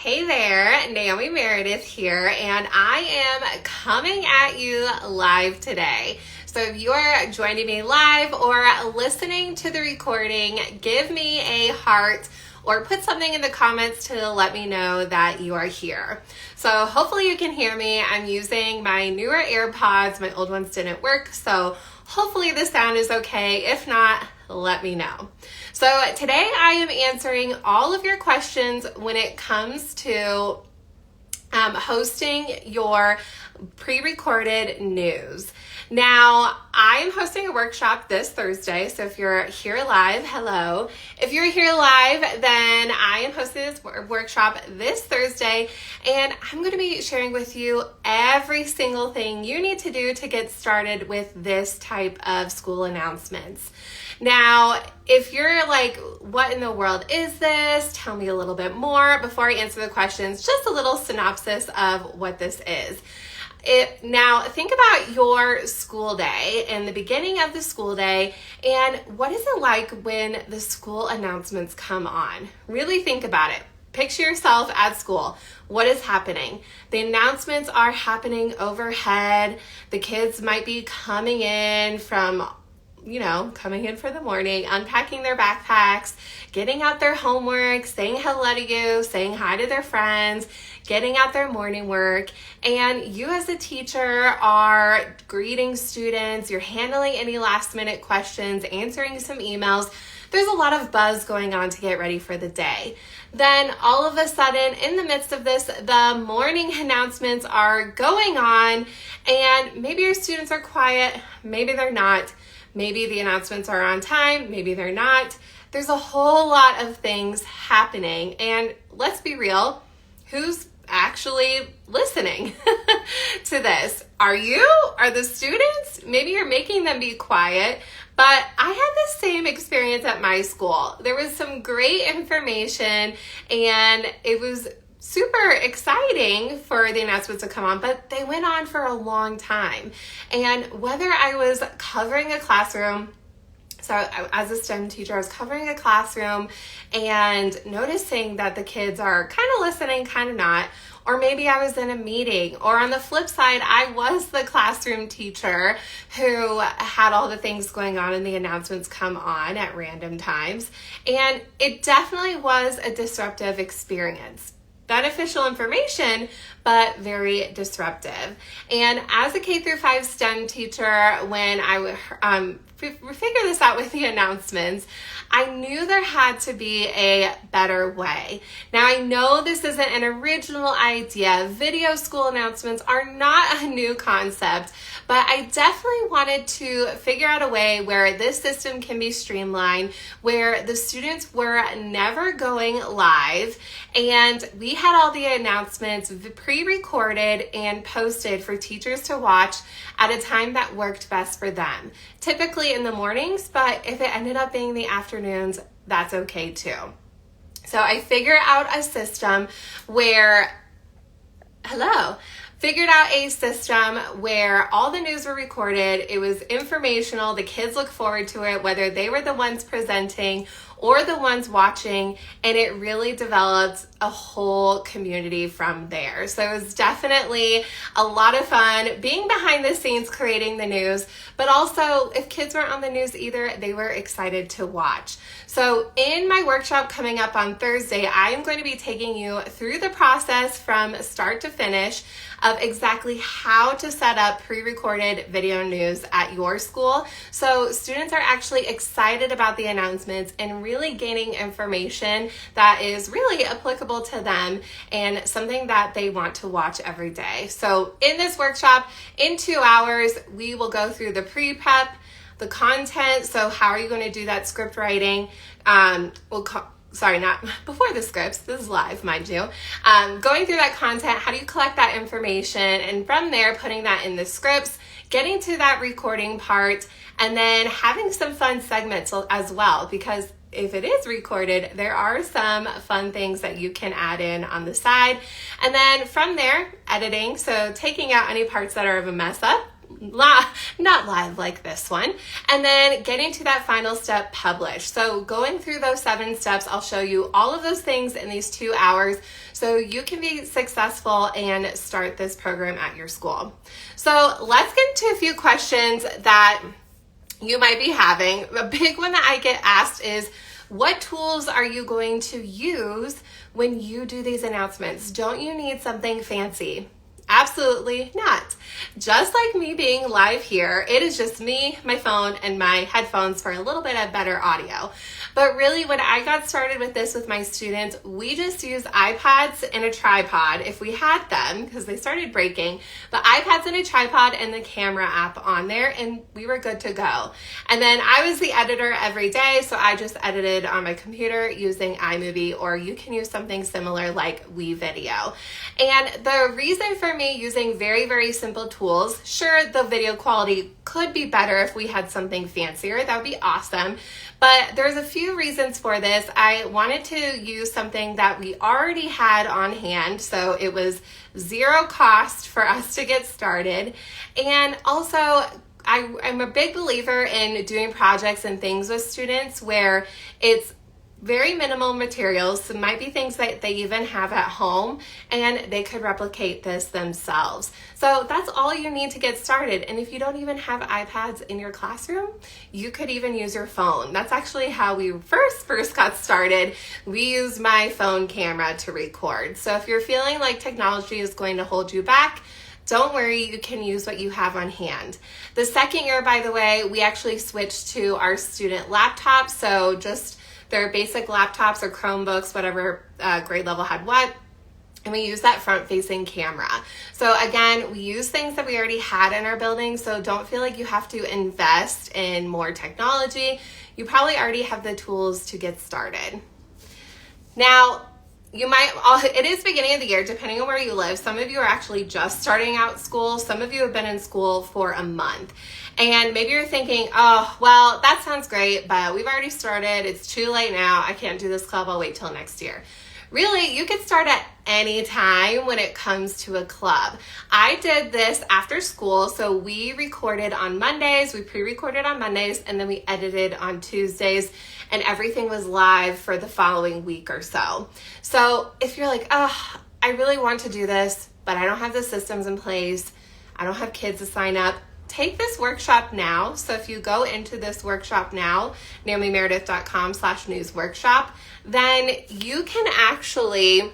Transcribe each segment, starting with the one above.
Hey there, Naomi Meredith here, and I am coming at you live today. So if you're joining me live or listening to the recording, give me a heart or put something in the comments to let me know that you are here. So hopefully you can hear me. I'm using my newer AirPods. My old ones didn't work, so hopefully the sound is okay. If not, let me know. So today I am answering all of your questions when it comes to hosting your pre-recorded news. Now, I'm hosting a workshop this Thursday, so if you're here live, hello. If you're here live, then I am hosting this workshop this Thursday, and I'm going to be sharing with you every single thing you need to do to get started with this type of school announcements. Now, if you're like, what in the world is this? Tell me a little bit more. Before I answer the questions, just a little synopsis of what this is. Now, think about your school day and the beginning of the school day, and what is it like when the school announcements come on? Really think about it. Picture yourself at school. What is happening? The announcements are happening overhead. The kids might be coming in for the morning, unpacking their backpacks, getting out their homework, saying hello to you, saying hi to their friends, getting out their morning work, and you as a teacher are greeting students, you're handling any last minute questions, answering some emails. There's a lot of buzz going on to get ready for the day. Then all of a sudden, in the midst of this, the morning announcements are going on, and maybe your students are quiet, maybe they're not. Maybe the announcements are on time, maybe they're not. There's a whole lot of things happening, and let's be real, who's actually listening to this? Are you? Are the students? Maybe you're making them be quiet, but I had the same experience at my school. There was some great information, and it was super exciting for the announcements to come on, but they went on for a long time. And whether I was covering a classroom, so as a STEM teacher, I was covering a classroom and noticing that the kids are kind of listening, kind of not, or maybe I was in a meeting, or on the flip side, I was the classroom teacher who had all the things going on and the announcements come on at random times. And it definitely was a disruptive experience. Beneficial information, but very disruptive. And as a K-5 STEM teacher, when I would figure this out with the announcements, I knew there had to be a better way. Now, I know this isn't an original idea. Video school announcements are not a new concept, but I definitely wanted to figure out a way where this system can be streamlined, where the students were never going live, and we had all the announcements pre-recorded and posted for teachers to watch at a time that worked best for them. Typically in the mornings, but if it ended up being the afternoons, that's okay too. So I figured out a system where, figured out a system where all the news were recorded. It was informational. The kids look forward to it, whether they were the ones presenting or the ones watching, and it really developed a whole community from there. So it was definitely a lot of fun being behind the scenes creating the news, but also if kids weren't on the news either, they were excited to watch. So in my workshop coming up on Thursday, I am going to be taking you through the process from start to finish of exactly how to set up pre-recorded video news at your school. So students are actually excited about the announcements and really gaining information that is really applicable to them and something that they want to watch every day. So in this workshop, in 2 hours, we will go through the pre-prep, the content. So how are you going to do that script writing? Not before the scripts, this is live, mind you. Going through that content, how do you collect that information? And from there, putting that in the scripts, getting to that recording part, and then having some fun segments as well, because if it is recorded, there are some fun things that you can add in on the side. And then from there, editing, so taking out any parts that are of a mess up, not live like this one. And then getting to that final step, publish. So going through those 7 steps, I'll show you all of those things in these 2 hours so you can be successful and start this program at your school. So let's get into a few questions that you might be having. A big one that I get asked is, what tools are you going to use when you do these announcements? Don't you need something fancy? Absolutely not. Just like me being live here, it is just me, my phone, and my headphones for a little bit of better audio. But really, when I got started with this with my students, we just used iPads and a tripod if we had them, because they started breaking, but iPads and a tripod and the camera app on there, and we were good to go. And then I was the editor every day, so I just edited on my computer using iMovie, or you can use something similar like WeVideo. And the reason for me using very, very simple tools, sure, the video quality could be better if we had something fancier. That would be awesome. But there's a few reasons for this. I wanted to use something that we already had on hand, so it was zero cost for us to get started. And also, I'm a big believer in doing projects and things with students where it's very minimal materials. So it might be things that they even have at home, and they could replicate this themselves. So that's all you need to get started. And if you don't even have iPads in your classroom, you could even use your phone. That's actually how we first got started. We used my phone camera to record. So if you're feeling like technology is going to hold you back, don't worry, you can use what you have on hand. The second year, by the way, we actually switched to our student laptops. So just their basic laptops or Chromebooks, whatever grade level had what, and we use that front-facing camera. So again, we use things that we already had in our building, so don't feel like you have to invest in more technology. You probably already have the tools to get started. Now, it is beginning of the year, depending on where you live. Some of you are actually just starting out school. Some of you have been in school for a month. And maybe you're thinking, oh, well, that sounds great, but we've already started. It's too late now. I can't do this club. I'll wait till next year. Really, you can start at any time when it comes to a club. I did this after school, so we recorded on Mondays, we pre-recorded on Mondays, and then we edited on Tuesdays, and everything was live for the following week or so. So if you're like, oh, I really want to do this, but I don't have the systems in place, I don't have kids to sign up, take this workshop now. So if you go into this workshop now, naomimeredith.com/newsworkshop, then you can actually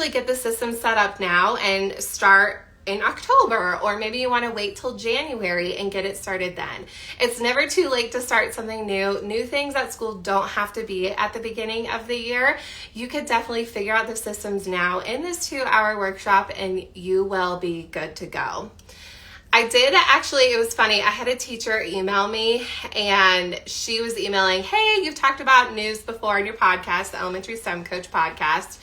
get the system set up now and start in October, or maybe you want to wait till January and get it started then. It's never too late to start something new. New things at school don't have to be at the beginning of the year. You could definitely figure out the systems now in this 2-hour workshop, and you will be good to go. I did actually, it was funny, I had a teacher email me, and she was emailing, hey, you've talked about news before in your podcast, the Elementary STEM Coach podcast,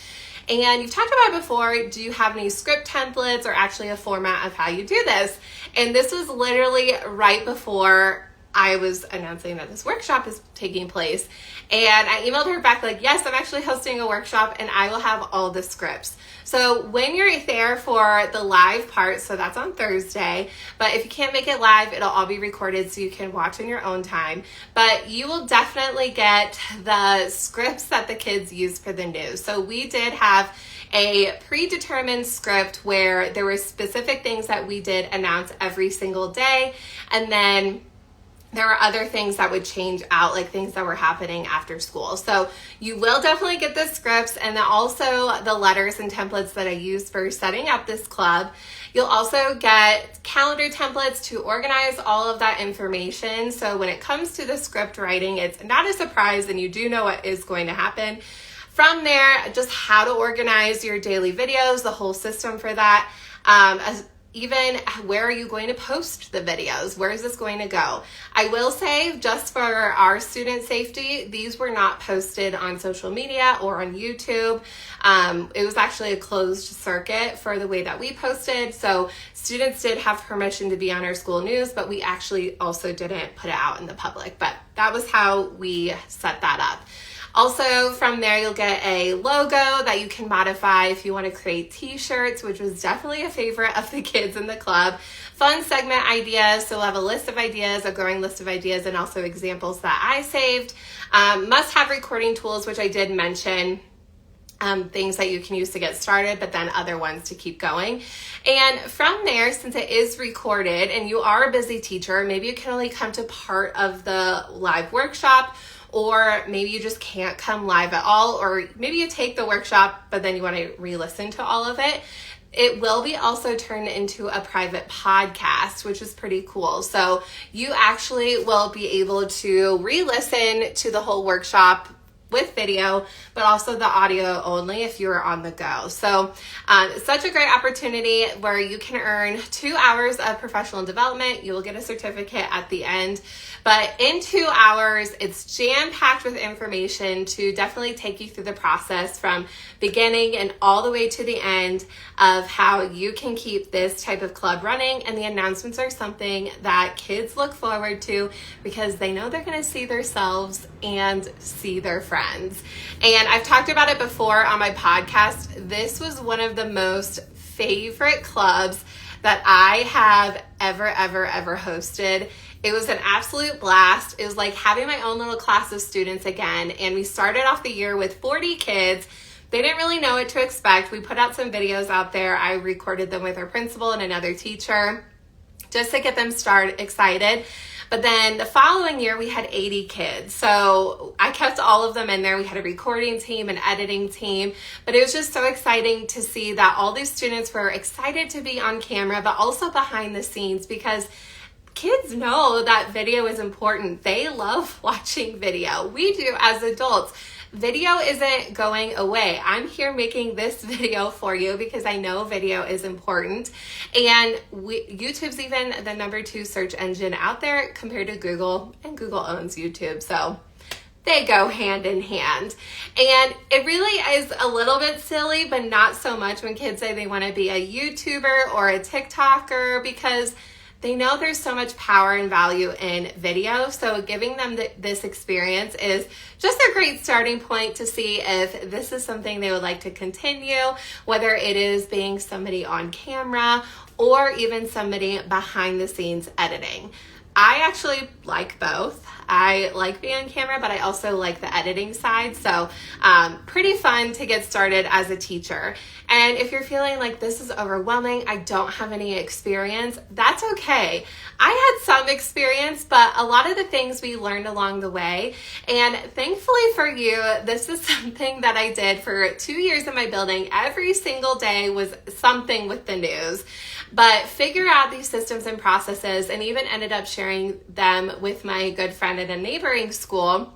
and you've talked about it before. Do you have any script templates or actually a format of how you do this? And this was literally right before I was announcing that this workshop is taking place. And I emailed her back like, yes, I'm actually hosting a workshop and I will have all the scripts. So when you're there for the live part, so that's on Thursday, but if you can't make it live, it'll all be recorded so you can watch in your own time. But you will definitely get the scripts that the kids use for the news. So we did have a predetermined script where there were specific things that we did announce every single day, and then there were other things that would change out, like things that were happening after school. So you will definitely get the scripts, and then also the letters and templates that I use for setting up this club. You'll also get calendar templates to organize all of that information. So when it comes to the script writing, it's not a surprise and you do know what is going to happen. From there, just how to organize your daily videos, the whole system for that. Even where are you going to post the videos? Where is this going to go? I will say, just for our student safety, these were not posted on social media or on YouTube. It was actually a closed circuit for the way that we posted. So students did have permission to be on our school news, but we actually also didn't put it out in the public. But that was how we set that up. Also from there, you'll get a logo that you can modify if you want to create t-shirts, which was definitely a favorite of the kids in the club. Fun segment ideas, so we'll have a list of ideas, a growing list of ideas, and also examples that I saved. Must-have recording tools, which I did mention. Things that you can use to get started, but then other ones to keep going. And from there, since it is recorded and you are a busy teacher, maybe you can only come to part of the live workshop, or maybe you just can't come live at all, or maybe you take the workshop, but then you want to re-listen to all of it. It will be also turned into a private podcast, which is pretty cool. So you actually will be able to re-listen to the whole workshop with video, but also the audio only if you are on the go. So such a great opportunity where you can earn 2 hours of professional development. You will get a certificate at the end, but in 2 hours, it's jam-packed with information to definitely take you through the process from beginning and all the way to the end of how you can keep this type of club running. And the announcements are something that kids look forward to because they know they're going to see themselves and see their friends. And I've talked about it before on my podcast. This was one of the most favorite clubs that I have ever hosted. It was an absolute blast. It was like having my own little class of students again. And we started off the year with 40 kids. They didn't really know what to expect. We put out some videos out there. I recorded them with our principal and another teacher just to get them excited. But then the following year, we had 80 kids. So I kept all of them in there. We had a recording team, an editing team, but it was just so exciting to see that all these students were excited to be on camera, but also behind the scenes, because kids know that video is important. They love watching video. We do as adults. Video isn't going away. I'm here making this video for you because I know video is important. And YouTube's even the #2 search engine out there compared to Google, and Google owns YouTube. So they go hand in hand. And it really is a little bit silly, but not so much when kids say they want to be a YouTuber or a TikToker, because they know there's so much power and value in video. So giving them this experience is just a great starting point to see if this is something they would like to continue, whether it is being somebody on camera or even somebody behind the scenes editing. I actually like both. I like being on camera, but I also like the editing side. So pretty fun to get started as a teacher. And if you're feeling like this is overwhelming, I don't have any experience, that's okay. I had some experience, but a lot of the things we learned along the way. And thankfully for you, this is something that I did for 2 years in my building. Every single day was something with the news. But figure out these systems and processes, and even ended up sharing them with my good friend at a neighboring school.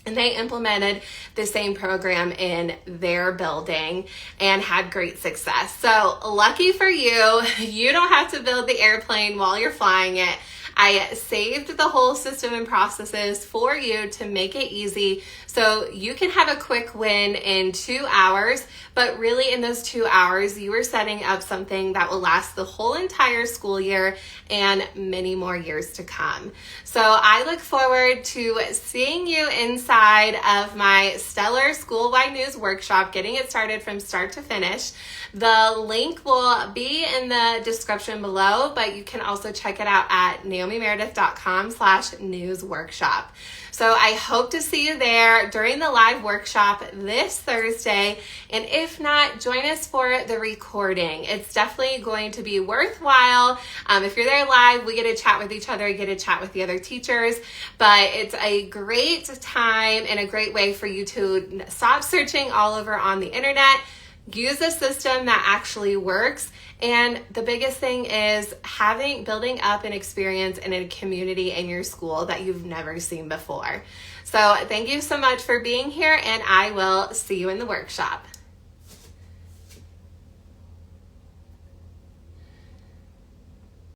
And they implemented the same program in their building and had great success. So lucky for you, you don't have to build the airplane while you're flying it. I saved the whole system and processes for you to make it easy so you can have a quick win in 2 hours, but really in those 2 hours, you are setting up something that will last the whole entire school year and many more years to come. So I look forward to seeing you inside of my Stellar School-Wide News Workshop, getting it started from start to finish. The link will be in the description below, but you can also check it out at naomimeredith.com/newsworkshop. So I hope to see you there during the live workshop this Thursday. And if not, join us for the recording. It's definitely going to be worthwhile. If you're there live, we get to chat with each other, get to chat with the other teachers, but it's a great time and a great way for you to stop searching all over on the internet. Use a system that actually works. And the biggest thing is building up an experience in a community in your school that you've never seen before. So thank you so much for being here, and I will see you in the workshop.